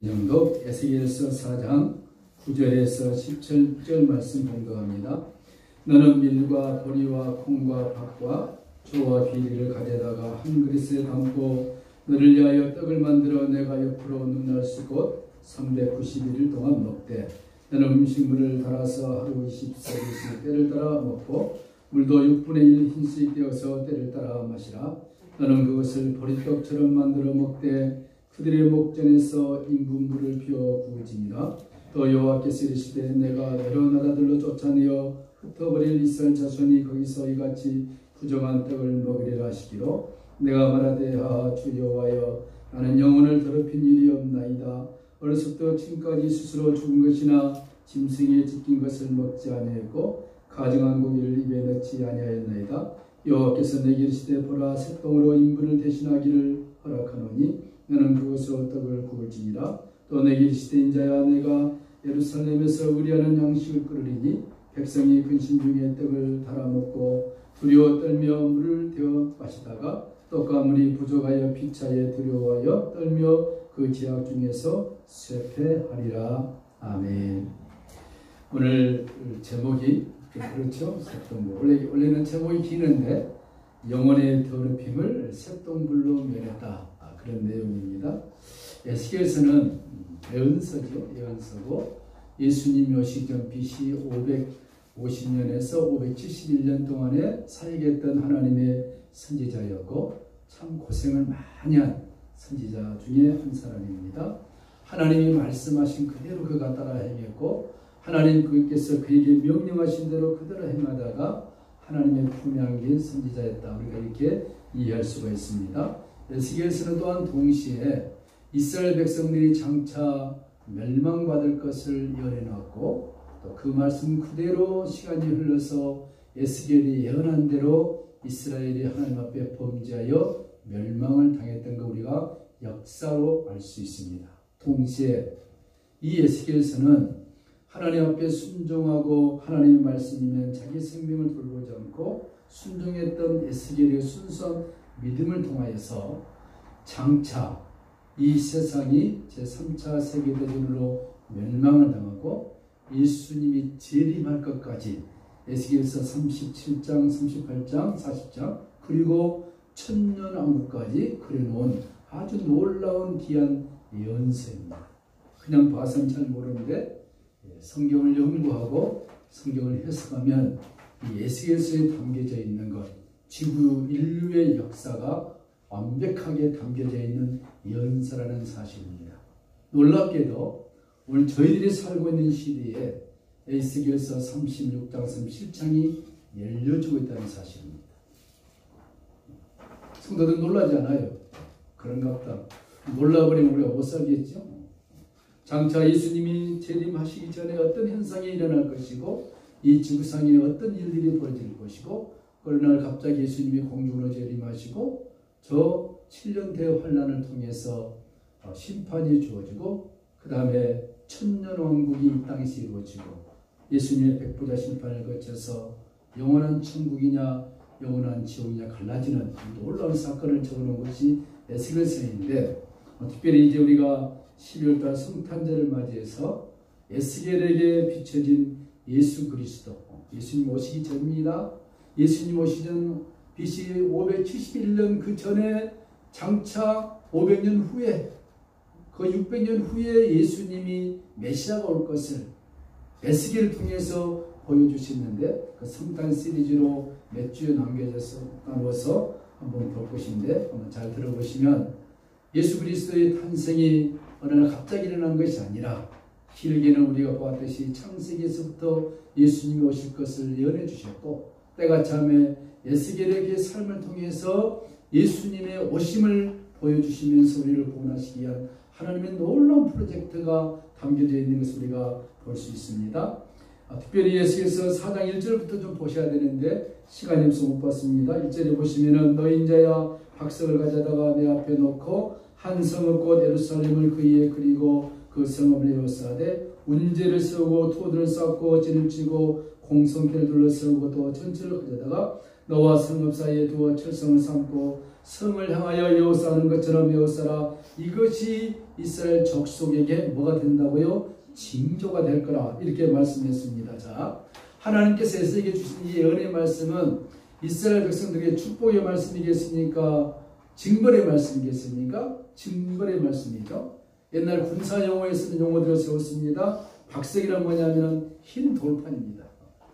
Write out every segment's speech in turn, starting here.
영독 에스겔서 4장 9절에서 17절 말씀 공독합니다. 너는 밀과 보리와 콩과 팥과 조와 비리를 가져다가 한 그릇에 담고 너를 위하여 떡을 만들어 내가 옆으로 눈날 쓰고 390일 동안 먹되 너는 음식물을 달아서 하루 24일씩 때를 따라 먹고 물도 6분의 1 흰수이 떼어서 때를 따라 마시라. 너는 그것을 보리떡처럼 만들어 먹되 그들의 목전에서 인분물을 비워 구우지니라. 또 여호와께서 이르시되 내가 여러 나라들로 쫓아내어 흩어버릴 이스라엘 자손이 거기서 이같이 부정한 떡을 먹으리라 하시기로 내가 말하되 하하 주 여호와여 나는 영혼을 더럽힌 일이 없나이다. 어려서부터 지금까지 스스로 죽은 것이나 짐승에 찢긴 것을 먹지 아니하였고 가증한 고기를 입에 넣지 아니하였나이다. 여호와께서 내게 이르시되 보라 새똥으로 인분을 대신하기를 허락하노니 너는 그것으로 떡을 구울지니라. 또 내게 이르시되 인자야 내가 예루살렘에서 의리하는 양식을 끓으리니 백성이 근심 중에 떡을 달아 먹고 두려워 떨며 물을 데워 마시다가 떡과 물이 부족하여 피차에 두려워하여 떨며 그 제약 중에서 쇠퇴하리라. 아멘. 오늘 제목이 그렇죠? 새똥불. 원래는 제목이 기는데 영혼의 더럽힘을 새똥불로 면했다. 그런 내용입니다. 에스겔서는 예언서죠. 예언서고 예수님이 오시기 전 BC 550년에서 571년 동안에 사역했던 하나님의 선지자였고 참 고생을 많이 한 선지자 중에 한 사람입니다. 하나님이 말씀하신 그대로 그가 따라 행했고 하나님께서 그에게 명령하신 대로 그대로 행하다가 하나님의 품에 안긴 선지자였다. 우리가 이렇게 이해할 수가 있습니다. 에스겔서는 또한 동시에 이스라엘 백성들이 장차 멸망받을 것을 예언해놨고 또 그 말씀 그대로 시간이 흘러서 에스겔이 예언한 대로 이스라엘이 하나님 앞에 범죄하여 멸망을 당했던 거 우리가 역사로 알 수 있습니다. 동시에 이 에스겔서는 하나님 앞에 순종하고 하나님의 말씀이면 자기 생명을 돌보지 않고 순종했던 에스겔의 순수한 믿음을 통하여서 장차 이 세상이 제3차 세계대전으로 멸망을 당하고 예수님이 재림할 것까지 에스겔서 37장, 38장, 40장 그리고 천년왕국까지 그려놓은 아주 놀라운 귀한 예언서입니다. 그냥 봐서는 잘 모르는데 성경을 연구하고 성경을 해석하면 이 에스겔서에 담겨져 있는 것 지구 인류의 역사가 완벽하게 담겨져 있는 예언서라는 사실입니다. 놀랍게도 오늘 저희들이 살고 있는 시대에 에스겔서 36장, 37장이 열려주고 있다는 사실입니다. 성도들 놀라지 않아요? 그런가 보다. 놀라버리면 우리가 못 살겠죠? 장차 예수님이 재림하시기 전에 어떤 현상이 일어날 것이고 이 지구상에 어떤 일들이 벌어질 것이고 어느 날 갑자기 예수님이 공중으로 재림하시고 저 7년 대 환난을 통해서 심판이 주어지고 그 다음에 천년왕국이 이 땅에서 이루어지고 예수님의 백보자 심판을 거쳐서 영원한 천국이냐 영원한 지옥이냐 갈라지는 놀라운 사건을 적어놓은 것이 에스겔서인데 특별히 이제 우리가 12월달 성탄절을 맞이해서 에스겔에게 비춰진 예수 그리스도 예수님 오시기 전입니다. 예수님 오시기 전 BC 571년 그 전에 장차 500년 후에 그 600년 후에 예수님이 메시아가 올 것을 에스겔을 통해서 보여주시는데 그 성탄 시리즈로 몇 주에 나누어서 한번 볼 것인데 한번 잘 들어보시면 예수 그리스도의 탄생이 어느 날 갑자기 일어난 것이 아니라 길게는 우리가 보았듯이 창세기에서부터 예수님이 오실 것을 예언해 주셨고 때가 참에 에스겔에게 삶을 통해서 예수님의 오심을 보여주시면서 우리를 구원하시기 위한 하나님의 놀라운 프로젝트가 담겨져 있는 것을 우리가 볼 수 있습니다. 특별히 에스겔서 4장 1절부터 좀 보셔야 되는데 시간이 없어서 못 봤습니다. 1절에 보시면은 너 인자야 박석을 가져다가 내 앞에 놓고 한 성읍 곧 예루살렘을 그 위에 그리고 그 성읍을 에워싸되 운제를 세우고 토들을 쌓고 진을 치고 공성회를 둘러세우고 또 전철을 가져다가 너와 성읍 사이에 두어 철성을 삼고 성을 향하여 여호사하는 것처럼 여호사라. 이것이 이스라엘 족속에게 뭐가 된다고요? 징조가 될 거라 이렇게 말씀했습니다. 자, 하나님께서 에스겔에게 주신 이 은혜의 말씀은 이스라엘 백성들에게 축복의 말씀이겠습니까? 징벌의 말씀이겠습니까? 징벌의 말씀이죠. 옛날 군사 용어에 쓰는 용어들을 세웠습니다. 박석이란 뭐냐면 흰 돌판입니다.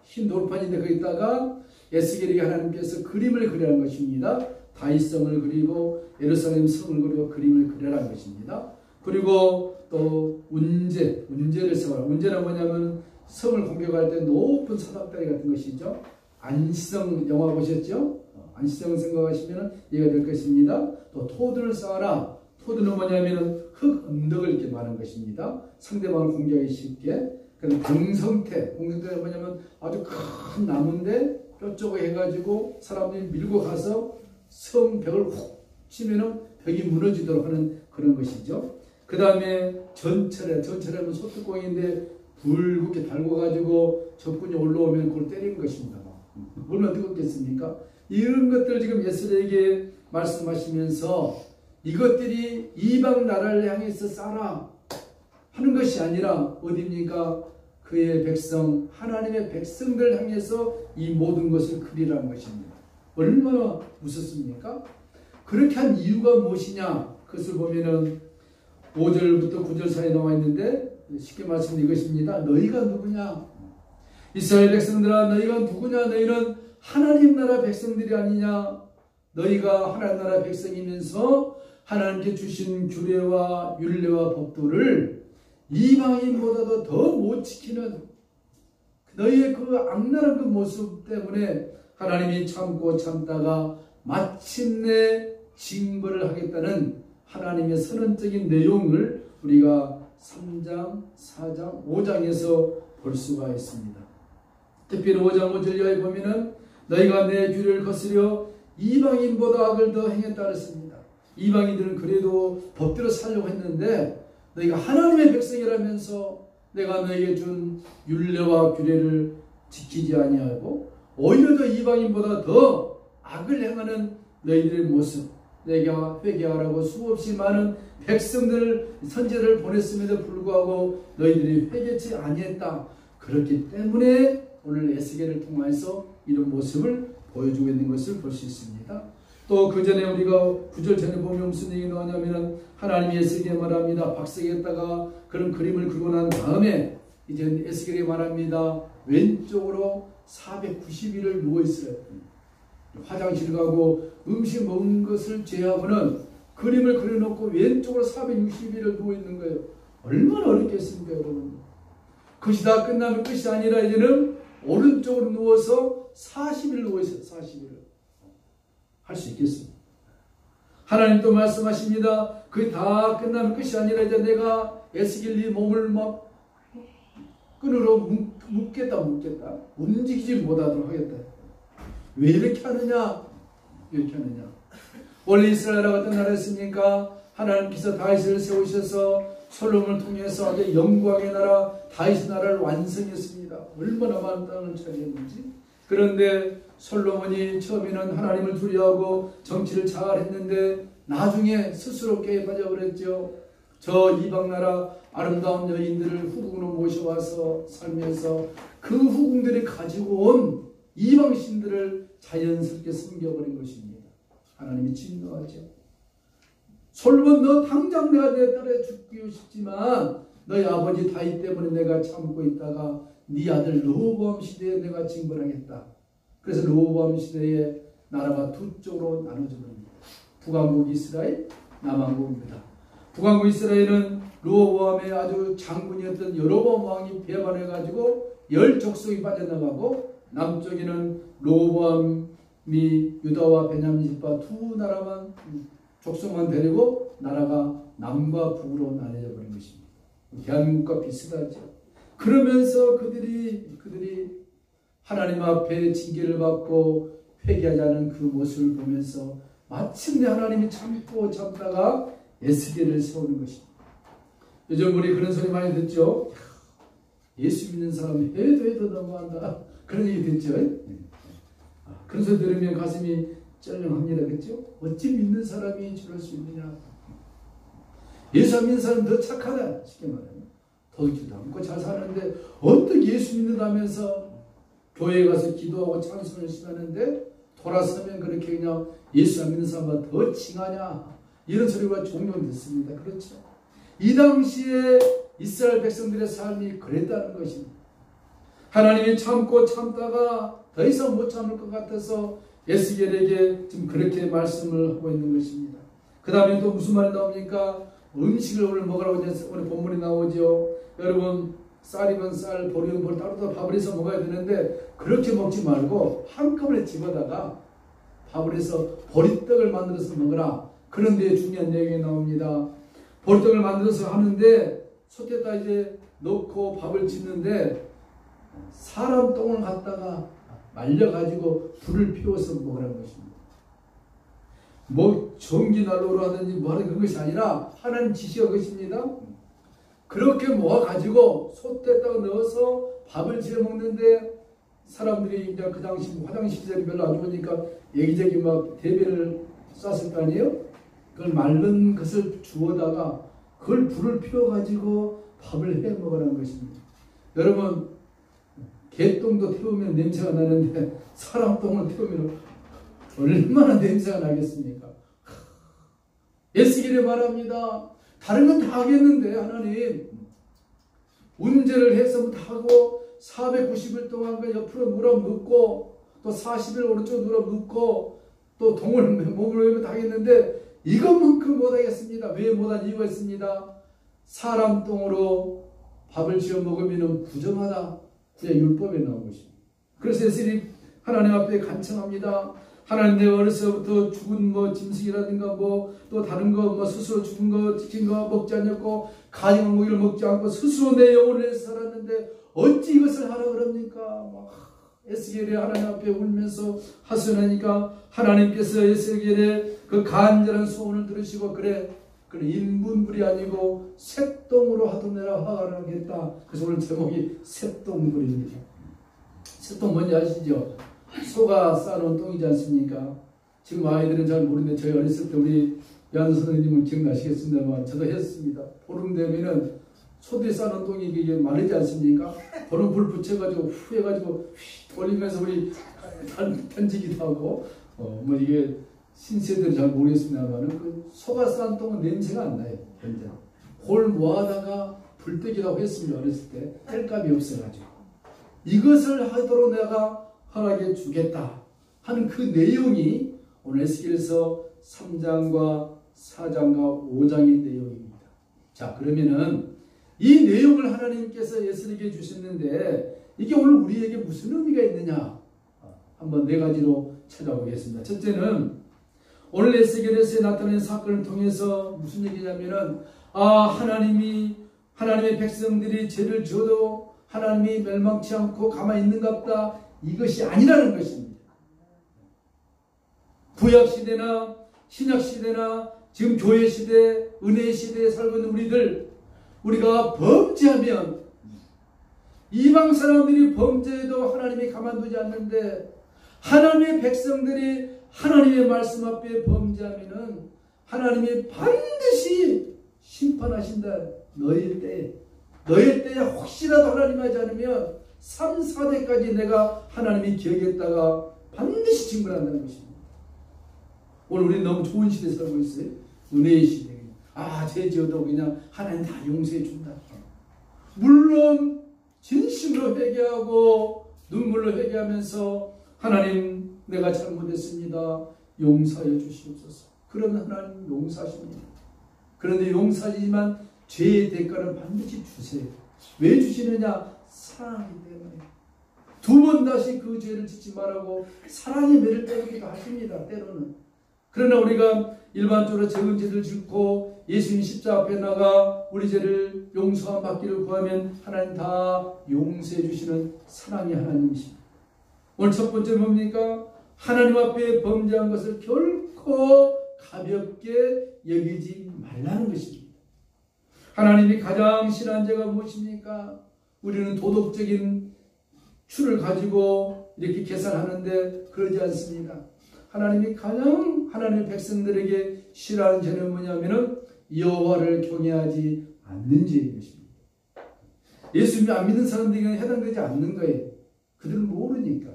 흰 돌판인데 거기다가 에스겔에게 하나님께서 그림을 그리라는 것입니다. 다윗성을 그리고 예루살렘 성을 그리고 그림을 그리라는 것입니다. 그리고 또 운제를 세워라. 운제는 뭐냐면 성을 공격할 때 높은 사닥다리 같은 것이죠. 안시성 영화 보셨죠? 안시성 생각하시면 이해가 될 것입니다. 또 토들을 쌓아라. 토드는 뭐냐면 흙 언덕을 이렇게 말하는 것입니다. 상대방을 공격하기 쉽게. 그다음 공성태. 공성태는 뭐냐면 아주 큰 나무인데 뾰족하게 해가지고 사람들이 밀고 가서 성벽을 훅 치면은 벽이 무너지도록 하는 그런 것이죠. 그 다음에 전철에는 소뚜껑인데 붉게 달궈가지고 적군이 올라오면 그걸 때리는 것입니다. 얼마나 뜨겁겠습니까? 이런 것들 지금 에스겔에게 말씀하시면서 이것들이 이방 나라를 향해서 싸라 하는 것이 아니라 어디입니까? 그의 백성, 하나님의 백성들을 향해서 이 모든 것을 그리라는 것입니다. 얼마나 무섭습니까? 그렇게 한 이유가 무엇이냐? 그것을 보면은 5절부터 9절 사이에 나와 있는데 쉽게 말씀은 이것입니다. 너희가 누구냐? 이스라엘 백성들아 너희가 누구냐? 너희는 하나님 나라 백성들이 아니냐? 너희가 하나님 나라 백성이면서 하나님께 주신 규례와 율례와 법도를 이방인보다도 더 못 지키는 너희의 그 악랄한 그 모습 때문에 하나님이 참고 참다가 마침내 징벌을 하겠다는 하나님의 선언적인 내용을 우리가 3장, 4장, 5장에서 볼 수가 있습니다. 특별히 5장 5절 이하에 보면은 너희가 내 규례를 거스려 이방인보다 악을 더 행했다 그랬습니다. 이방인들은 그래도 법대로 살려고 했는데 너희가 하나님의 백성이라면서 내가 너희에게 준 율례와 규례를 지키지 아니하고 오히려 더 이방인보다 더 악을 행하는 너희들의 모습 내가 회개하라고 수없이 많은 백성들 선지자를 보냈음에도 불구하고 너희들이 회개치 아니했다. 그렇기 때문에 오늘 에스겔을 통해서 이런 모습을 보여주고 있는 것을 볼 수 있습니다. 또 그 전에 우리가 9절 전에 보면 무슨 얘기 나오냐면 하나님이 에스겔에 말합니다. 박석에다가 그런 그림을 그리고 난 다음에 이제 에스겔이 말합니다. 왼쪽으로 490일을 누워있으라. 화장실 가고 음식 먹은 것을 제하고는 그림을 그려놓고 왼쪽으로 460일을 누워있는 거예요. 얼마나 어렵겠습니까 여러분. 그것이 다 끝나면 끝이 아니라 이제는 오른쪽으로 누워서 40일 누워있어요. 40일 할 수 있겠습니다. 하나님 또 말씀하십니다. 그게 다 끝나면 끝이 아니라 이제 내가 에스겔이 몸을 막 끈으로 묶겠다. 움직이지 못하도록 하겠다. 왜 이렇게 하느냐? 이렇게 하느냐? 원래 이스라엘과 어떤 나라였습니까? 하나님께서 다윗을 세우셔서 솔로몬을 통해서 아주 영광의 나라 다윗의 나라를 완성했습니다. 얼마나 많은 땅을 차지했는지. 그런데 솔로몬이 처음에는 하나님을 두려워하고 정치를 잘 했는데 나중에 스스로 깨에 빠져버렸죠. 저 이방나라 아름다운 여인들을 후궁으로 모셔와서 살면서 그 후궁들이 가지고 온 이방신들을 자연스럽게 섬겨버린 것입니다. 하나님이 진노하죠. 솔로몬 너 당장 내가 내 딸에 죽기고 싶지만 너희 아버지 다윗 때문에 내가 참고 있다가 네 아들 르호보암 시대에 내가 징벌하겠다. 그래서 르호보암 시대에 나라가 두 쪽으로 나눠져 버립니다. 북왕국 이스라엘, 남왕국입니다. 북왕국 이스라엘은 르호보암의 아주 장군이었던 여로보암 왕이 배반해가지고 10족속이 빠져나가고 남쪽에는 르호보암이 유다와 베냐민 지파 두 나라만 족속만 데리고 나라가 남과 북으로 나뉘어 버린 것입니다. 대한민국과 비슷하죠. 그러면서 그들이 하나님 앞에 징계를 받고 회개하자는 그 모습을 보면서 마침내 하나님이 참고 참다가 에스겔을 세우는 것입니다. 요즘 우리 그런 소리 많이 듣죠. 예수 믿는 사람 해도 너무한다. 그런 얘기 듣죠. 그런 소리 들으면 가슴이 쩔렁합니다. 그렇죠? 어찌 믿는 사람이 저럴 수 있느냐. 예수 안 믿는 사람은 더 착하다. 쉽게 말하면. 도둑질도 않고 잘 사는데 어떻게 예수 믿는다면서 교회에 가서 기도하고 찬송을 하는데 돌아서면 그렇게 그냥 예수 안 믿는 사람보다 더 칭하냐. 이런 소리가 종종 듣습니다. 그렇죠? 이 당시에 이스라엘 백성들의 삶이 그랬다는 것입니다. 하나님이 참고 참다가 더 이상 못 참을 것 같아서 에스겔에게 지금 그렇게 말씀을 하고 있는 것입니다. 그 다음에 또 무슨 말이 나옵니까? 음식을 오늘 먹으라고 오늘 본문이 나오죠. 여러분 쌀이면 쌀, 보리면 보리 따로 밥을 해서 먹어야 되는데 그렇게 먹지 말고 한꺼번에 집어다가 밥을 해서 보리떡을 만들어서 먹으라. 그런 데 중요한 내용이 나옵니다. 보리떡을 만들어서 하는데 솥에다 이제 넣고 밥을 짓는데 사람 똥을 갖다가 말려가지고 불을 피워서 먹으라는 것입니다. 뭐 전기난로로 하든지 뭐 하는 그런 것이 아니라 하나님 지시가 그것입니다. 그렇게 모아가지고 솥에다가 넣어서 밥을 지어 먹는데 사람들이 이제 그 당시 화장실 시설이 별로 안 좋으니까 여기저기 막 대변을 쌌을 거 아니에요? 그걸 마른 것을 주워다가 그걸 불을 피워가지고 밥을 해 먹으라는 것입니다. 여러분 개똥도 태우면 냄새가 나는데 사람 똥을 태우면 얼마나 냄새가 나겠습니까? 에스겔이 말합니다. 다른 건 다 하겠는데 하나님 운전을 해서 다 하고 490일 동안 그 옆으로 누락 눕고 또 40일 오른쪽 누락 눕고 또 동을 몸을 외면 다 하겠는데 이것만큼 못하겠습니다. 왜 못한 이유가 있습니다. 사람 똥으로 밥을 지어 먹으면 부정하다. 구약 율법에 나온 것입니다. 그래서 에스겔이 하나님 앞에 간청합니다. 하나님 내가 어려서부터 죽은 뭐 짐승이라든가 뭐 또 다른 거 뭐 스스로 죽은 거 지킨 거 먹지 않았고 가증한 고기를 먹지 않고 스스로 내 영혼을 위해서 살았는데 어찌 이것을 하라 그럽니까? 막 에스겔이 하나님 앞에 울면서 하소연하니까 하나님께서 에스겔의 그 간절한 소원을 들으시고 그래 인분불이 아니고 쇳똥으로 하도내라 화가 나겠다. 그래서 오늘 제목이 쇳똥불입니다. 쇳똥 뭔지 아시죠? 소가 싸놓은 똥이지 않습니까? 지금 아이들은 잘 모르는데 저희 어렸을 때 우리 양 선생님은 기억나시겠습니다만 저도 했습니다. 보름 되면은 소들이 싸놓은 똥이 이게 마르지 않습니까? 보름 불 붙여가지고 후 해가지고 휘 돌리면서 우리 던지기도 하고 뭐 이게 신세들은 잘 모르겠습니다만 그 소가 싼 똥은 냄새가 안 나요. 홀 모아다가 불떼기라고 했습니다. 어렸을 때 뗄감이 없어가지고 이것을 하도록 내가 허락해 주겠다 하는 그 내용이 오늘 에스겔서 3장과 4장과 5장의 내용입니다. 자 그러면은 이 내용을 하나님께서 에스겔에게 주셨는데 이게 오늘 우리에게 무슨 의미가 있느냐 한번 네 가지로 찾아보겠습니다. 첫째는 오늘 에스겔에서 나타낸 사건을 통해서 무슨 얘기냐면은 하나님이 하나님의 백성들이 죄를 지어도 하나님이 멸망치 않고 가만히 있는갑다 이것이 아니라는 것입니다. 구약시대나 신약시대나 지금 교회시대, 은혜시대에 살고 있는 우리가 범죄하면 이방 사람들이 범죄해도 하나님이 가만두지 않는데 하나님의 백성들이 하나님의 말씀 앞에 범죄하면은 하나님이 반드시 심판하신다. 너희 때에 혹시라도 하나님 하지 않으면 3, 4대까지 내가 하나님이 기억했다가 반드시 징벌한다는 것입니다. 오늘 우리는 너무 좋은 시대에 살고 있어요. 은혜의 시대. 죄 지어도 그냥 하나님 다 용서해 준다. 물론 진심으로 회개하고 눈물로 회개하면서 하나님 내가 잘못했습니다. 용서해 주시옵소서. 그런 하나님 용서하십니다. 그런데 용서하지만 죄의 대가는 반드시 주세요. 왜 주시느냐? 사랑하기 때문에. 두 번 다시 그 죄를 짓지 말라고 사랑의 매를 빼기도 하십니다. 때로는. 그러나 우리가 일반적으로 적은 죄를 짓고 예수님 십자가 앞에 나가 우리 죄를 용서함 받기를 구하면 하나님 다 용서해 주시는 사랑의 하나님이십니다. 오늘 첫 번째 뭡니까? 하나님 앞에 범죄한 것을 결코 가볍게 여기지 말라는 것입니다. 하나님이 가장 싫어하는 죄가 무엇입니까? 우리는 도덕적인 추를 가지고 이렇게 계산하는데 그러지 않습니다. 하나님이 가장 하나님의 백성들에게 싫어하는 죄는 뭐냐면은 여호와를 경외하지 않는 죄인 것입니다. 예수 안 믿는 사람들에게는 해당되지 않는 거예요. 그들은 모르니까.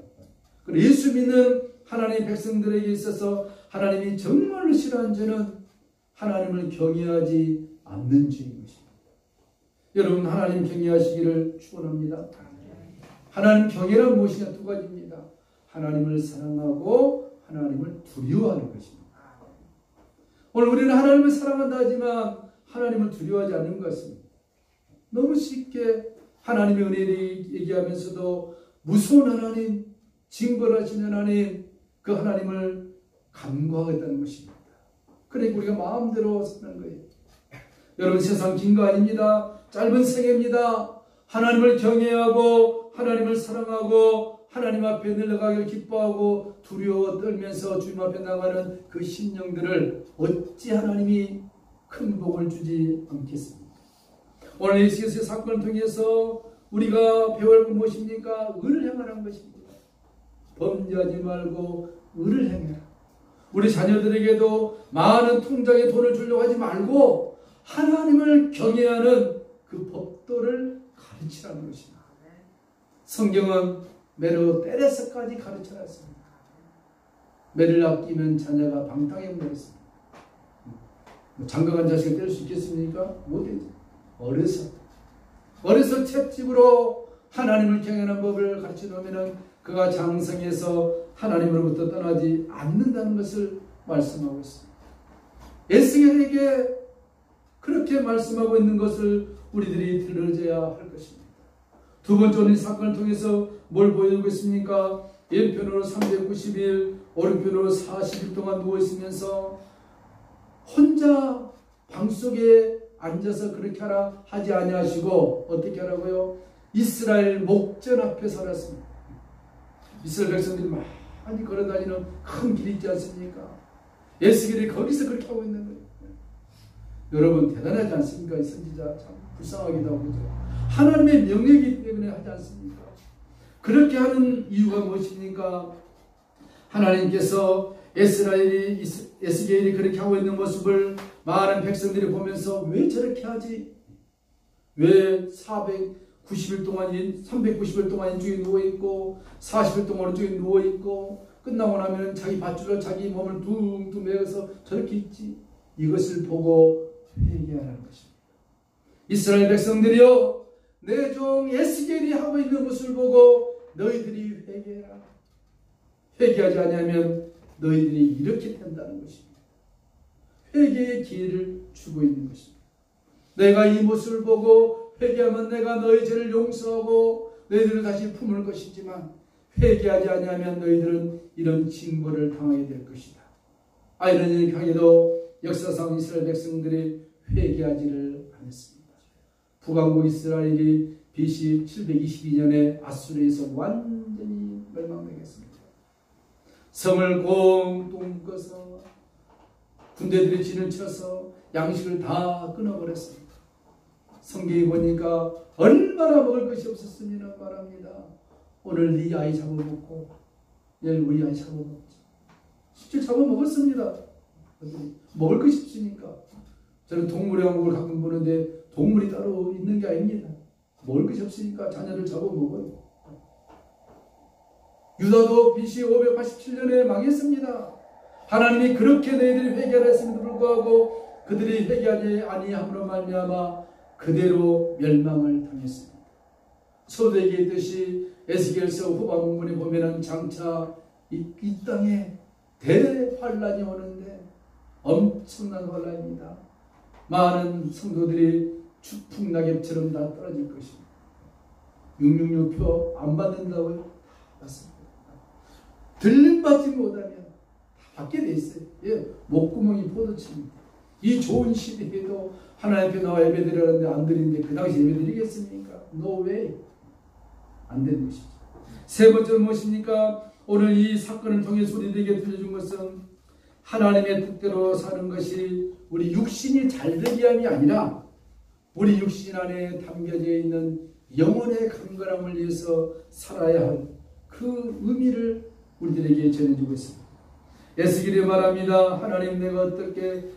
그리고 예수 믿는 하나님의 백성들에게 있어서 하나님이 정말로 싫어하는 죄는 하나님을 경외하지 않는 죄인 것입니다. 여러분, 하나님 경외하시기를 축원합니다. 하나님 경외란 무엇이냐? 두 가지입니다. 하나님을 사랑하고 하나님을 두려워하는 것입니다. 오늘 우리는 하나님을 사랑한다 하지만 하나님을 두려워하지 않는 것 같습니다. 너무 쉽게 하나님의 은혜를 얘기하면서도 무서운 하나님, 징벌하신 하나님, 그 하나님을 간과하겠다는 것입니다. 그러니까 우리가 마음대로 사는 거예요. 여러분, 세상 긴 거 아닙니다. 짧은 생애입니다. 하나님을 경외하고 하나님을 사랑하고 하나님 앞에 늘어가기를 기뻐하고 두려워 떨면서 주님 앞에 나가는 그 심령들을 어찌 하나님이 큰 복을 주지 않겠습니까? 오늘 예수께서의 사건을 통해서 우리가 배울 건 무엇입니까? 의를 행하는 것입니다. 범죄하지 말고 의를 행해라. 우리 자녀들에게도 많은 통장에 돈을 주려고 하지 말고 하나님을 경외하는 그 법도를 가르치라는 것입니다. 성경은 매로 때려서까지 가르쳐놨습니다. 매를 아끼면 자녀가 방탕에 물렸습니다. 장가간 자식을 때릴 수 있겠습니까? 못되죠. 어려서 채찍으로 하나님을 경외하는 법을 가르쳐 놓으면 그가 장성해서 하나님으로부터 떠나지 않는다는 것을 말씀하고 있습니다. 에스겔에게 그렇게 말씀하고 있는 것을 우리들이 들어줘야 할 것입니다. 두 번째 이 사건을 통해서 뭘 보여주고 있습니까? 왼편으로 390일, 오른편으로 40일 동안 누워있으면서 혼자 방속에 앉아서 그렇게 하라 하지 아니하시고 어떻게 하라고요? 이스라엘 목전 앞에 살았습니다. 이스라엘 백성들이 많이 걸어다니는 큰 길이 있지 않습니까? 에스겔이 거기서 그렇게 하고 있는 거예요. 여러분, 대단하지 않습니까? 이 선지자 참 불쌍하기도 하고 하나님의 명령이기 때문에 하지 않습니까? 그렇게 하는 이유가 무엇입니까? 하나님께서 에스겔이 그렇게 하고 있는 모습을 많은 백성들이 보면서 왜 저렇게 하지? 왜 390일 동안 인중에 누워있고 40일 동안 오른쪽에 누워있고 끝나고 나면 자기 밧줄로 자기 몸을 둥둥 매어서 저렇게 있지? 이것을 보고 회개하라는 것입니다. 이스라엘 백성들이여, 내 종 에스겔이 하고 있는 모습을 보고 너희들이 회개해라. 회개하지 않으면 너희들이 이렇게 된다는 것입니다. 회개의 기회를 주고 있는 것입니다. 내가 이 모습을 보고 회개하면 내가 너희 죄를 용서하고 너희들을 다시 품을 것이지만 회개하지 않으면 너희들은 이런 징벌을 당하게 될 것이다. 아이러니하게도 역사상 이스라엘 백성들이 회개하지를 않았습니다. 북왕국 이스라엘이 BC 722년에 아수르에서 완전히 멸망당했습니다. 성을 꽁꽁 묶어서 군대들이 진을 쳐서 양식을 다 끊어버렸습니다. 성경에 보니까 얼마나 먹을 것이 없었으면 말합니다. 오늘 네 아이 잡아먹고 내일 우리 아이 잡아먹지. 실제 잡아먹었습니다. 먹을 것이 없으니까. 저는 동물의 왕국을 가끔 보는데 동물이 따로 있는 게 아닙니다. 먹을 것이 없으니까 자녀를 잡아먹어요. 유다도 BC 587년에 망했습니다. 하나님이 그렇게 너희들이 회개하라 했음에도 불구하고 그들이 회개하지 아니함으로 말미암아 그대로 멸망을 당했습니다. 서도 얘기했듯이 에스겔서 후반부분에 보면은 장차 이 땅에 대환란이 오는데 엄청난 환란입니다. 많은 성도들이 추풍낙엽처럼 다 떨어질 것입니다. 666표 안 받는다고요? 맞습니다. 들림받지 못하면 다 받게 돼 있어요. 예, 목구멍이 포도칩니다. 이 좋은 시대에도 하나님 앞에 나와 예배드리라는데 안 드리는데 그 당시 예배드리겠습니까? No way. 안 되는 것이죠. 세 번째는 무엇입니까? 오늘 이 사건을 통해서 우리들에게 들려준 것은 하나님의 뜻대로 사는 것이 우리 육신이 잘되게 함이 아니라 우리 육신 안에 담겨져 있는 영혼의 강건함을 위해서 살아야 할 그 의미를 우리들에게 전해주고 있습니다. 에스겔이 말합니다. 하나님, 내가 어떻게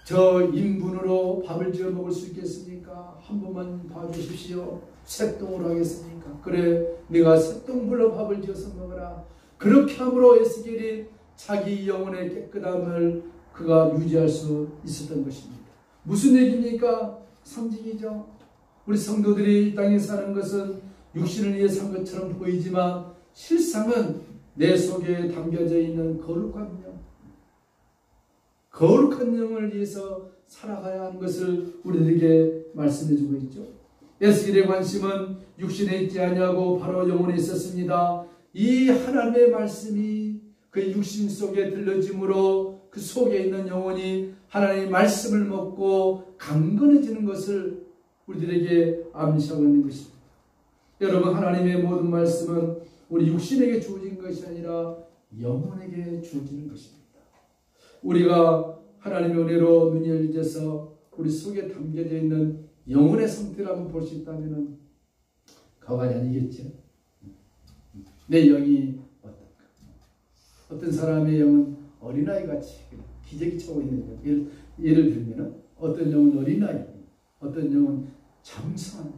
저 인분으로 밥을 지어 먹을 수 있겠습니까? 한 번만 봐주십시오. 새똥으로 하겠습니까? 그래, 네가 새똥불로 밥을 지어서 먹어라. 그렇게 함으로 에스겔이 자기 영혼의 깨끗함을 그가 유지할 수 있었던 것입니다. 무슨 얘기입니까? 상징이죠. 우리 성도들이 이 땅에 사는 것은 육신을 위해 산 것처럼 보이지만 실상은 내 속에 담겨져 있는 거룩한 영을 위해서 살아가야 하는 것을 우리들에게 말씀해 주고 있죠. 에스겔의 관심은 육신에 있지 아니하고 바로 영혼에 있었습니다. 이 하나님의 말씀이 그 육신 속에 들려짐으로 그 속에 있는 영혼이 하나님의 말씀을 먹고 강건해지는 것을 우리들에게 암시하고 있는 것입니다. 여러분, 하나님의 모든 말씀은 우리 육신에게 주어진 것이 아니라 영혼에게 주어지는 것입니다. 우리가 하나님의 은혜로 눈이 열려서 우리 속에 담겨져 있는 영혼의 상태를 한번 볼 수 있다면 가관이 아니겠죠. 내 영이 어떤가? 어떤 사람의 영은 어린아이같이 기저귀 차고 있는 영. 예를 들면 어떤 영은 어린아이, 어떤 영은 장성한.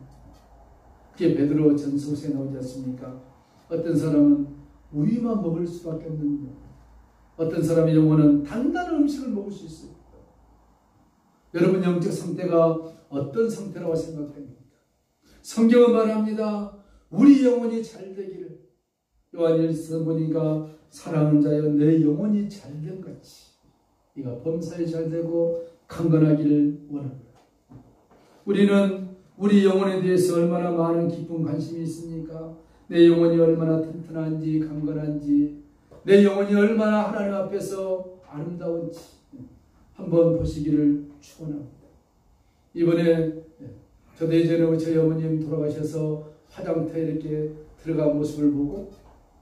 그게 베드로 전서에 나오지 않습니까? 어떤 사람은 우유만 먹을 수밖에 없는 영, 어떤 사람의 영혼은 단단한 음식을 먹을 수 있습니다. 여러분, 영적 상태가 어떤 상태라고 생각됩니까? 성경은 말합니다. 우리 영혼이 잘 되기를. 요한일서 보니까 사랑하는 자여 내 영혼이 잘된 같이 네가 범사에 잘되고 강건하기를 원합니다. 우리는 우리 영혼에 대해서 얼마나 많은 깊은 관심이 있습니까? 내 영혼이 얼마나 튼튼한지 강건한지, 내 영혼이 얼마나 하나님 앞에서 아름다운지 한번 보시기를 축원합니다. 이번에 저도 예전에 저희 어머님 돌아가셔서 화장터에 이렇게 들어간 모습을 보고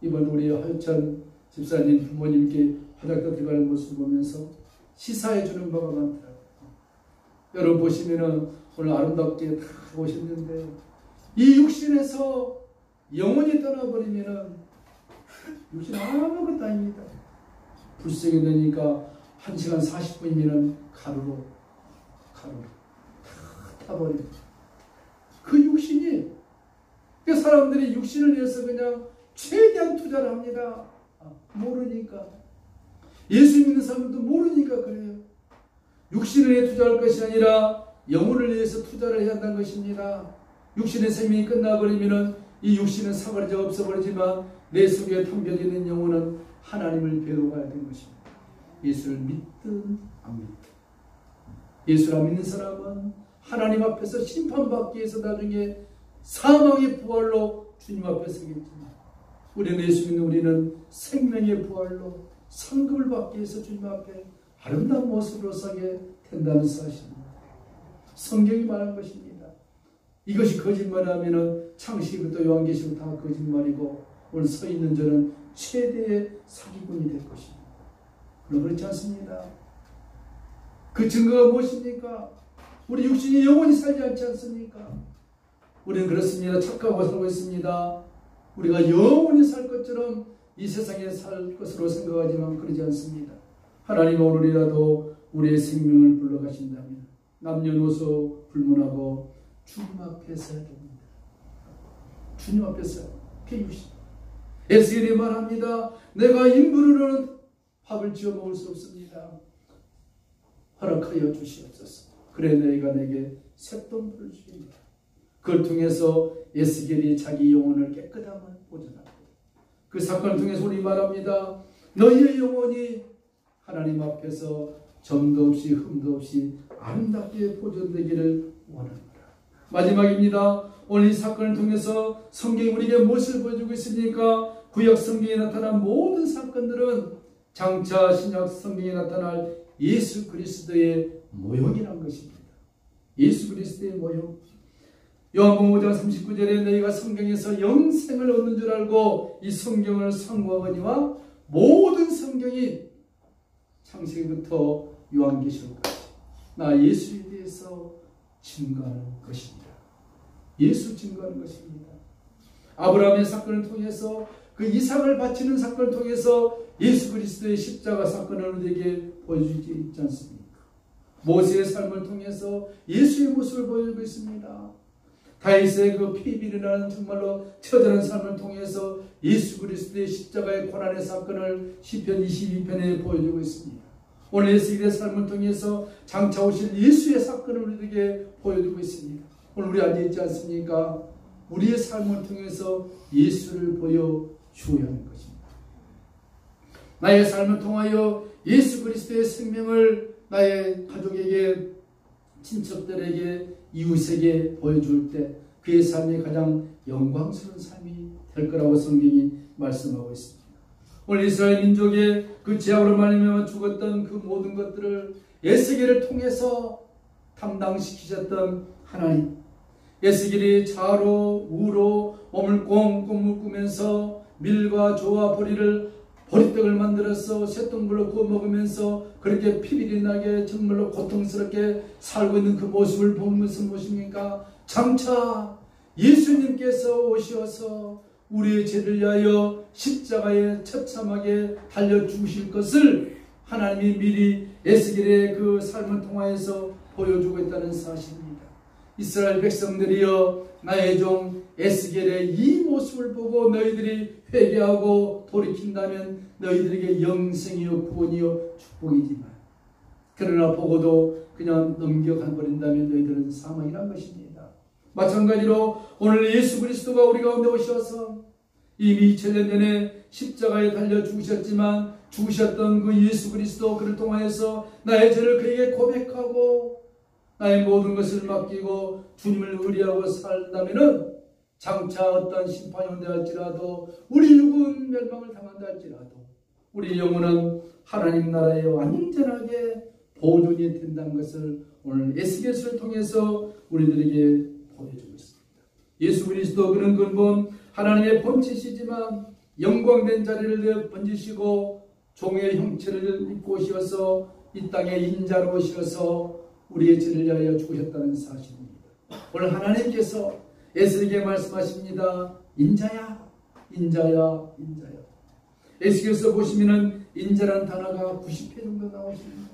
이번 우리 하유천 집사님 부모님께 화장터 들어가는 모습을 보면서 시사해 주는 바가 많더라고요. 여러분 보시면은 오늘 아름답게 다 오셨는데 이 육신에서 영혼이 떠나버리면은 육신 아무것도 아닙니다. 불쌍히 되니까 1시간 40분이면은 가루로 다 타버립니다. 그 육신이, 그 사람들이 육신을 위해서 그냥 최대한 투자를 합니다. 모르니까. 예수 믿는 사람도 모르니까 그래요. 육신을 위해 투자할 것이 아니라 영혼을 위해서 투자를 해야 한다는 것입니다. 육신의 생명이 끝나버리면 이 육신은 사거리가 없어버리지만 내 속에 담겨져 있는 영혼은 하나님을 배워가야 되는 것입니다. 예수를 믿든 안 믿든. 예수를 안 믿는 사람은 하나님 앞에서 심판받기 위해서 나중에 사망의 부활로 주님 앞에 서겠지만, 우리는 예수 믿는 우리는 생명의 부활로 상급을 받기 위해서 주님 앞에 아름다운 모습으로 서게 된다는 사실입니다. 성경이 말한 것입니다. 이것이 거짓말하면 창세기부터 요한계시부터 다 거짓말이고 오늘 서 있는 저는 최대의 사기꾼이 될 것입니다. 그럼 그렇지 않습니다. 그 증거가 무엇입니까? 우리 육신이 영원히 살지 않지 않습니까? 우리는 그렇습니다. 착각하고 살고 있습니다. 우리가 영원히 살 것처럼 이 세상에 살 것으로 생각하지만 그러지 않습니다. 하나님 오늘이라도 우리의 생명을 불러가신다면 남녀노소 불문하고 주님 앞에 서야 됩니다. 주님 앞에 서야 육신. 에스겔이 말합니다. 내가 인부로는 밥을 지어 먹을 수 없습니다. 허락하여 주시옵소서. 그래 너희가 내게 새똥불을 주겠다. 그걸 통해서 에스겔이 자기 영혼을 깨끗함을 보존하고, 그 사건을 통해서 우리 말합니다. 너희의 영혼이 하나님 앞에서 점도 없이 흠도 없이 아름답게 보존되기를 원합니다. 마지막입니다. 오늘 이 사건을 통해서 성경이 우리에게 무엇을 보여주고 있습니까? 구약 성경에 나타난 모든 사건들은 장차 신약 성경에 나타날 예수 그리스도의 모형이란 것입니다. 예수 그리스도의 모형. 요한복음 5장 39절에 너희가 성경에서 영생을 얻는 줄 알고 이 성경을 상고하거니와 모든 성경이 창세기부터 요한계시록까지 나 예수에 대해서 증거하는 것입니다. 예수 증거하는 것입니다. 아브라함의 사건을 통해서 그 이삭을 바치는 사건을 통해서 예수 그리스도의 십자가 사건을 우리에게 보여주지 있지 않습니까? 모세의 삶을 통해서 예수의 모습을 보여주고 있습니다. 다윗의 그 피비린하는 정말로 처절한 삶을 통해서 예수 그리스도의 십자가의 고난의 사건을 시편 22편에 보여주고 있습니다. 오늘 예수의 삶을 통해서 장차 오실 예수의 사건을 우리에게 보여주고 있습니다. 오늘 우리 앉아있지 않습니까? 우리의 삶을 통해서 예수를 보여주어야 하는 것입니다. 나의 삶을 통하여 예수 그리스도의 생명을 나의 가족에게, 친척들에게, 이웃에게 보여줄 때 그의 삶이 가장 영광스러운 삶이 될 거라고 성경이 말씀하고 있습니다. 오늘 이스라엘 민족의 그 죄악으로 말미암아 죽었던 그 모든 것들을 에스겔을 통해서 담당시키셨던 하나님, 에스겔이 좌로 우로 몸을 꽁꽁 묶으면서 밀과 조와 보리를 보리떡을 만들어서 쇳덩불로 구워 먹으면서 그렇게 피비리 나게 정말로 고통스럽게 살고 있는 그 모습을 보면서 무엇입니까? 장차 예수님께서 오셔서 우리의 죄를 위하여 십자가에 처참하게 달려 죽으실 것을 하나님이 미리 에스겔의 그 삶을 통하여서 보여주고 있다는 사실입니다. 이스라엘 백성들이여, 나의 종 에스겔의 이 모습을 보고 너희들이 회개하고 돌이킨다면 너희들에게 영생이요 구원이요 축복이지만, 그러나 보고도 그냥 넘겨가버린다면 너희들은 사망이란 것입니다. 마찬가지로 오늘 예수 그리스도가 우리 가운데 오셔서 이미 2000년 전에 십자가에 달려 죽으셨지만 죽으셨던 그 예수 그리스도, 그를 통하여서 나의 죄를 그에게 고백하고 나의 모든 것을 맡기고 주님을 의리하고 살다면은 장차 어떤 심판이 온다 할지라도, 우리 육은 멸망을 당한다 할지라도 우리 영혼은 하나님 나라에 완전하게 보존이 된다는 것을 오늘 에스겔서를 통해서 우리들에게 보여주고 있습니다. 예수 그리스도, 그는 근본 하나님의 본체시지만 영광된 자리를 번지시고 종의 형체를 입고 오셔서 이 땅에 인자로 오셔서 우리의 죄를 위하여 죽으셨다는 사실입니다. 오늘 하나님께서 에스겔에게 말씀하십니다. 인자야, 인자야, 인자야. 에스겔서 보시면은 인자라는 단어가 90회 정도 나오십니다.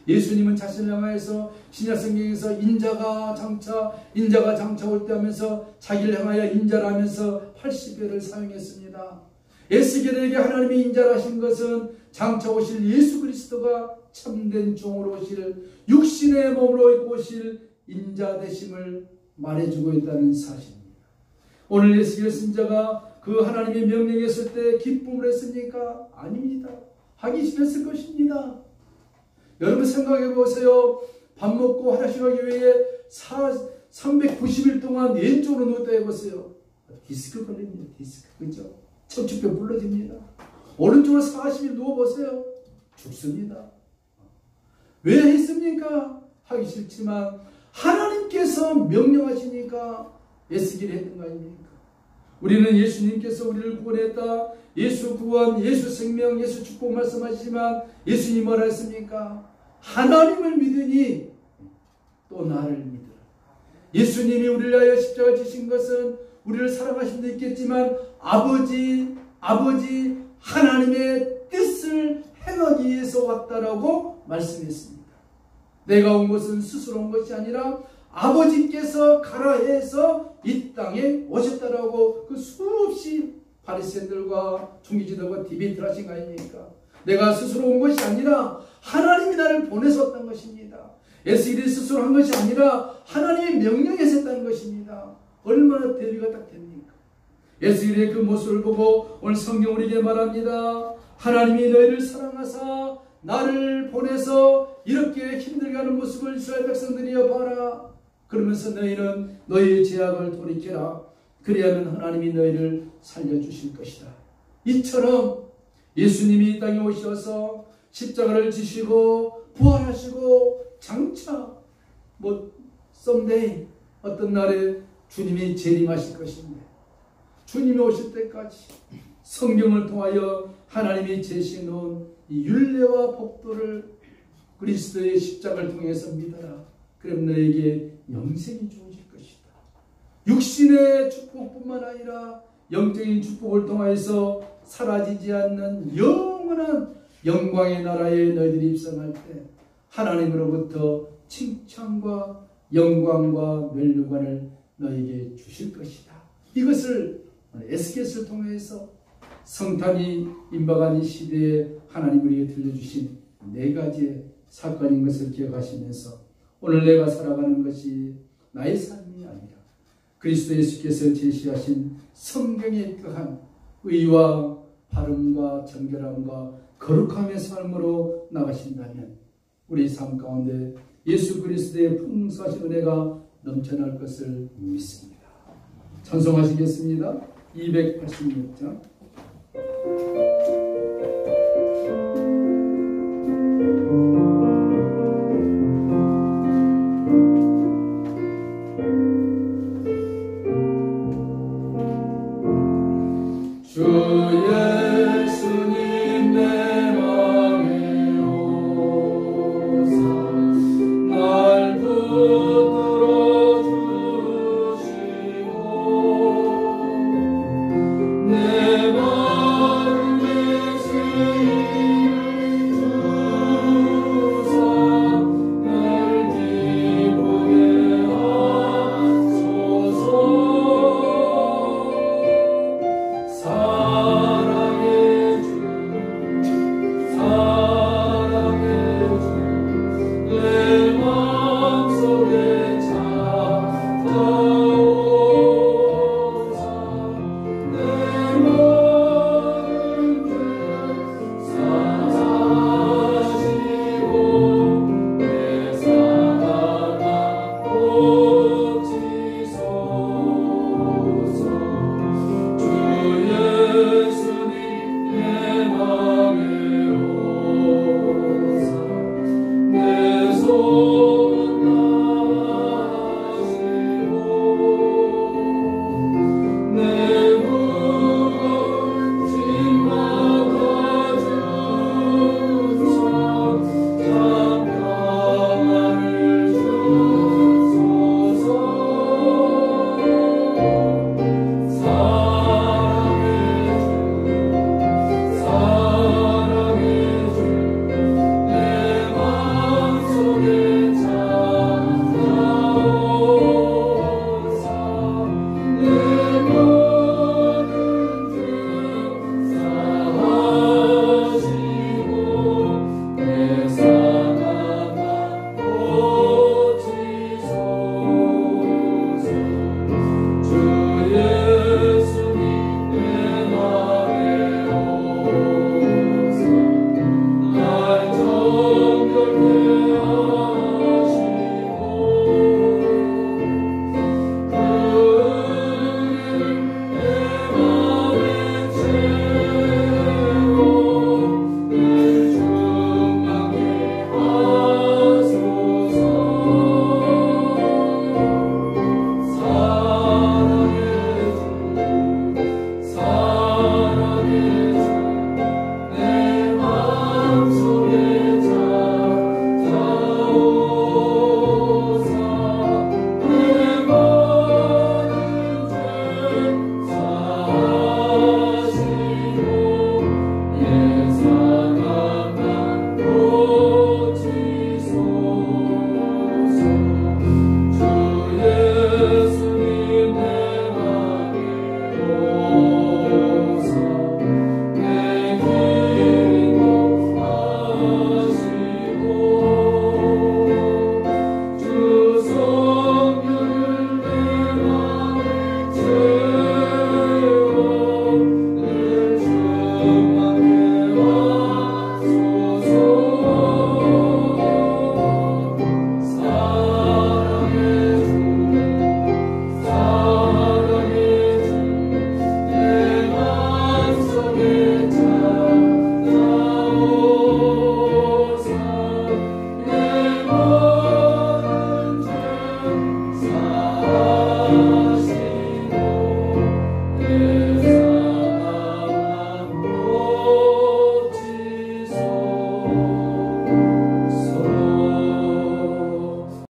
예수님은 자신을 향하여서 신약 성경에서 인자가 장차 올 때 하면서 자기를 향하여 인자라 하면서 80회를 사용했습니다. 에스겔에게 하나님이 인자라 하신 것은 장차 오실 예수 그리스도가 참된 종으로 오실, 육신의 몸으로 입고 오실 인자 되심을 말해주고 있다는 사실입니다. 오늘 에스겔 선지자가 그 하나님의 명령했을 때 기쁨을 했습니까? 아닙니다. 하기 싫었을 것입니다. 여러분 생각해 보세요. 밥 먹고 화장실 가기 위해 390일 동안 왼쪽으로 누웠다 해보세요. 디스크 걸립니다. 디스크. 그렇죠? 척추뼈 불러집니다. 오른쪽으로 40일 누워보세요. 죽습니다. 왜 했습니까? 하기 싫지만 하나님께서 명령하시니까 에스겔이 했던 거 아닙니까? 우리는 예수님께서 우리를 구원했다, 예수 구원, 예수 생명, 예수 축복 말씀하시지만 예수님 뭐라 했습니까? 하나님을 믿으니 또 나를 믿으라. 예수님이 우리를 위하여 십자가 지신 것은 우리를 사랑하신 데 있겠지만 아버지 하나님의 뜻을 행하기 위해서 왔다라고 말씀했습니다. 내가 온 것은 스스로 온 것이 아니라 아버지께서 가라 해서 이 땅에 오셨다라고 그 수없이 바리새인들과 종교지도가 디베이트를 하신 거 아닙니까? 내가 스스로 온 것이 아니라 하나님이 나를 보내서 왔던 것입니다. 에스겔이 스스로 한 것이 아니라 하나님이 명령해서 했다는 것입니다. 얼마나 대비가 딱 됩니까? 에스겔의 그 모습을 보고 오늘 성경 우리에게 말합니다. 하나님이 너희를 사랑하사 나를 보내서 이렇게 힘들게 하는 모습을 이스라엘 백성들이여 봐라. 그러면서 너희는 너희의 죄악을 돌이켜라. 그리하면 하나님이 너희를 살려주실 것이다. 이처럼 예수님이 이 땅에 오셔서 십자가를 지시고 부활하시고 장차 someday 어떤 날에 주님이 재림하실 것인데, 주님이 오실 때까지 성경을 통하여 하나님이 제시해 놓은 이 율례와 법도를 그리스도의 십자가를 통해서 믿어라. 그럼 너에게 영생이 주어질 것이다. 육신의 축복뿐만 아니라 영적인 축복을 통하여서 사라지지 않는 영원한 영원한 영광의 나라에 너희들이 입성할 때 하나님으로부터 칭찬과 영광과 면류관을 너희에게 주실 것이다. 이것을 에스겔을 통해서 성탄이 임박한 이 시대에 하나님 우리에게 들려주신 4가지의 사건인 것을 기억하시면서 오늘 내가 살아가는 것이 나의 삶이 아니라 그리스도 예수께서 제시하신 성경에 그한 의와 바름과 정결함과 거룩함의 삶으로 나가신다면 우리 삶 가운데 예수 그리스도의 풍성하신 은혜가 넘쳐날 것을 믿습니다. 찬송하시겠습니다. 286장